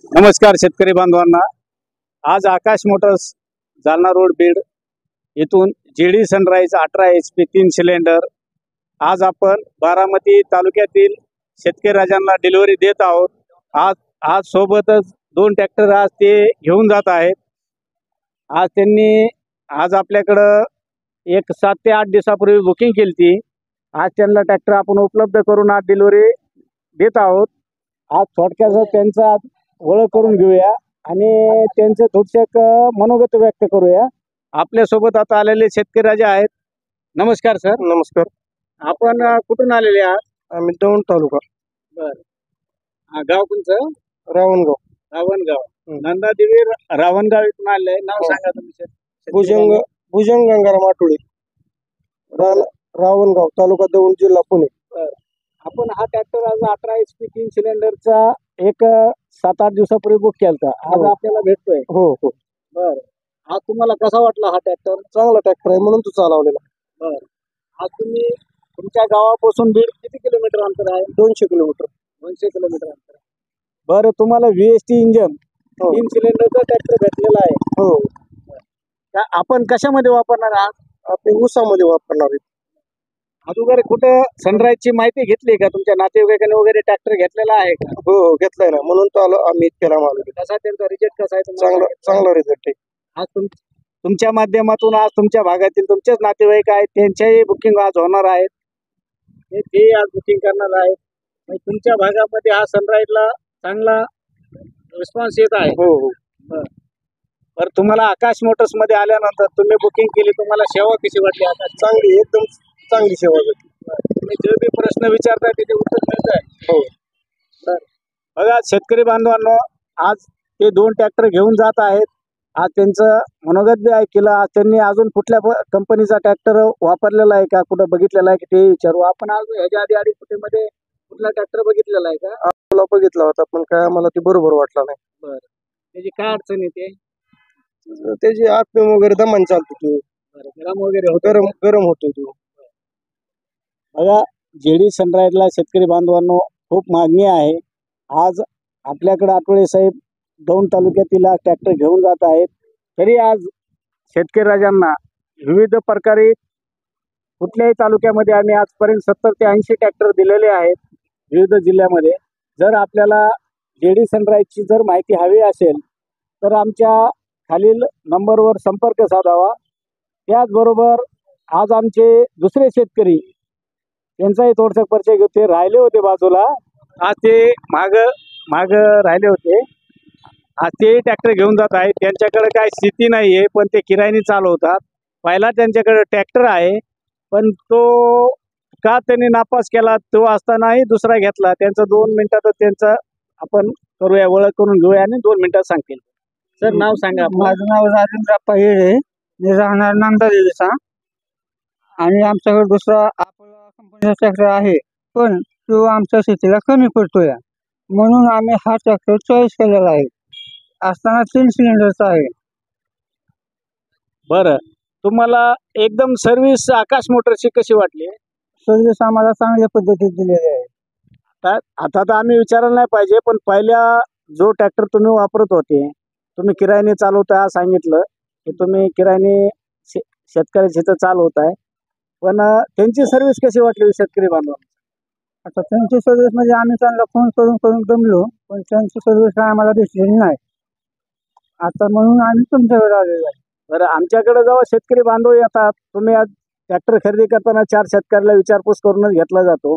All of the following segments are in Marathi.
नमस्कार शेतकरी बांधवांना। आज आकाश मोटर्स जालना रोड बीड येथून जेडी सनराइज 18 HP 3 सिलेंडर आज आपण बारामती तालुक्यातील शेतकरी राजांना डिलिव्हरी देत आहोत। आज सोबतच 2 ट्रॅक्टर आज ते घेऊन जात आहेत। आज आपल्याकडं एक 7 ते 8 दिवसापूर्वी बुकिंग केली। आज त्यांना ट्रॅक्टर आपण उपलब्ध करून आज डिलिव्हरी देत आहोत। आज थोडक्यात त्यांचा ओळख करून घेऊया आणि त्यांचे थोडसे मनोगत व्यक्त करूया। आपल्या सोबत आता आलेले शेतकरी राजा आहेत। नमस्कार सर। नमस्कार। आपण कुठून आलेले आहात? आम्ही दौंड तालुका। बर। गाव कोणचं? रावणगाव। रावणगाव। नंदादेवी रावणगाव इथून आले। नाव सांगा तुमचे। भुजंग गंगाराम आठवडे, रावणगाव, तालुका दौंड, जिल्हा पुणे। आपण हा ट्रॅक्टर आज 18 HP 3 सिलेंडरचा एक 7-8 दिवसापूर्वी बुक केला। आज आपल्याला भेटतोय। हो हो। बर। आज तुम्हाला कसा वाटला हा ट्रॅक्टर? चांगला ट्रॅक्टर आहे म्हणून तो चालवलेला। बर। आज तुम्ही तुमच्या गावापासून बीड किती किलोमीटर अंतर आहे? 200 किलोमीटर। 200 किलोमीटर अंतर। बरं, तुम्हाला VST इंजन 3 सिलेंडरचा ट्रॅक्टर भेटलेला आहे। हो। आपण कशामध्ये वापरणार आहात? आपण ऊसामध्ये वापरणार आहे। अगोदर कुठे सनराइजची माहिती घेतली का? तुमच्या नातेवाईकांनी वगैरे ट्रॅक्टर घेतलेला आहे का? हो हो, घेतलाय ना, म्हणून तो आलो आम्ही इतक्याला आलो। कसा त्यांचा रिजल्ट कसा आहे तुम्हाला? चांगला रिझल्ट आहे। आज तुमच्या माध्यमातून आज तुमच्या भागातील तुमचेच नातेवाईक आहेत, त्यांच्याही बुकिंग आज होणार आहेत। ते आज बुकिंग करणार आहेत। तुमच्या भागामध्ये हा सनराइजला चांगला रिस्पॉन्स येत आहे। हो हो। बरं, तुम्हाला आकाश मोटर्स मध्ये आल्यानंतर तुम्ही बुकिंग केली, तुम्हाला सेवा कशी वाटली? आकाश चांगली, एकदम चांगली सेवा भेटली। तुम्ही जे बी प्रश्न विचारताय त्याचे उत्तर मिळत आहे। हो। बघा शेतकरी बांधवांनो, आज ते 2 ट्रॅक्टर घेऊन जात आहेत। आज त्यांचं मनोगत बी ऐकलं। आज त्यांनी अजून कुठल्या कंपनीचा ट्रॅक्टर वापरलेला आहे का, कुठं बघितलेला आहे की ते विचारू आपण। आज ह्याच्या आधी अडीचमध्ये कुठला ट्रॅक्टर बघितलेला आहे का? आपला बघितला होता, पण काय आम्हाला ते बरोबर वाटला नाही। बरं, त्याची काय अडचण येते? त्याची आत्म वगैरे दमान चालतो तो। गरम वगैरे होतं? गरम होतो तो। बघा, जेडी सनराइजला शेतकरी बांधवांनो खूप मागणी आहे। आज आपल्याकडे आठवडे साहेब दौंड तालुक्यातील ट्रॅक्टर घेऊन जात आहेत। तरी आज शेतकरी राजांना विविध प्रकारे कुठल्याही तालुक्यामध्ये आम्ही आजपर्यंत 70 ते 80 ट्रॅक्टर दिलेले आहेत विविध जिल्ह्यामध्ये। जर आपल्याला जेडी सनराइजची जर माहिती हवी असेल तर आमच्या खालील नंबरवर संपर्क साधावा। त्याचबरोबर आज आमचे दुसरे शेतकरी त्यांचाही थोडसा परिचय घेऊ। ते राहिले होते बाजूला, आज ते माग राहिले होते। आज ते ट्रॅक्टर घेऊन जात आहेत। त्यांच्याकडे काय स्थिती नाही आहे, पण ते किरायाने चालवतात। पहिला त्यांच्याकडे ट्रॅक्टर आहे, पण तो का त्यांनी नापास केला तो असतानाही दुसरा घेतला। त्यांचं 2 मिनिटातच त्यांचं आपण करूया, ओळख करून घेऊया आणि 2 मिनिटात सांगतील। सर, नाव सांगा। माझं नाव राजेंद्र पहिले, मी राहणार नंदादेवीचा। आणि आमच्याकडे दुसरा आपला कंपनीचा ट्रॅक्टर आहे, पण तो आमच्या शेतीला कमी पडतोय, म्हणून आम्ही हा ट्रॅक्टर चॉईस केलेला आहे। असताना 3 सिलेंडरचा आहे। बरं, तुम्हाला एकदम सर्व्हिस आकाश मोटरची कशी वाटली? सर्व्हिस आम्हाला चांगल्या पद्धतीत दिलेली आहे। आता तर आम्ही विचारायला नाही पाहिजे, पण पहिल्या जो ट्रॅक्टर तुम्ही वापरत होते, तुम्ही किरायाने चालवता सांगितलं की तुम्ही किरायाने शेतकऱ्याची तर चालवताय, पण त्यांची सर्व्हिस कशी वाटली शेतकरी बांधवांना? आता त्यांची सर्व्हिस म्हणजे आम्ही त्यांना फोन करून दमलो, पण त्यांची सर्व्हिस काय आम्हाला दिसलेली नाही आता, म्हणून आम्ही तुमच्याकडे आलेलो आहे। बरं, आमच्याकडे जेव्हा शेतकरी बांधव येतात, तुम्ही आज ट्रॅक्टर खरेदी करताना 4 शेतकऱ्याला विचारपूस करूनच घेतला जातो,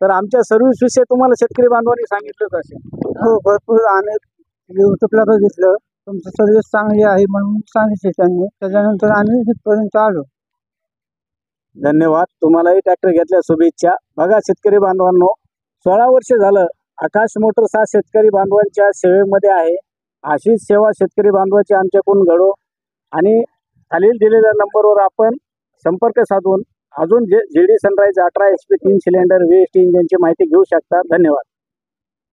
तर आमच्या सर्व्हिस विषयी तुम्हाला शेतकरी बांधवांनी सांगितलंच असेल। हो, भरपूर आम्ही यूट्यूबला बघितलं, तुमची सर्व्हिस चांगली आहे म्हणून सांगितले त्यांनी, त्याच्यानंतर आम्ही इथपर्यंत आलो। धन्यवाद। तुम्हालाही ट्रॅक्टर घेतल्या शुभेच्छा। बघा शेतकरी बांधवांनो, 16 वर्ष झालं आकाश मोटर्स हा शेतकरी बांधवांच्या सेवेमध्ये आहे। अशीच सेवा शेतकरी बांधवांची आमच्याकडून घडो आणि खालील दिलेल्या नंबरवर आपण संपर्क साधून अजून JD sunrise 18 HP 3 cylinder VST इंजनची माहिती घेऊ शकता। धन्यवाद।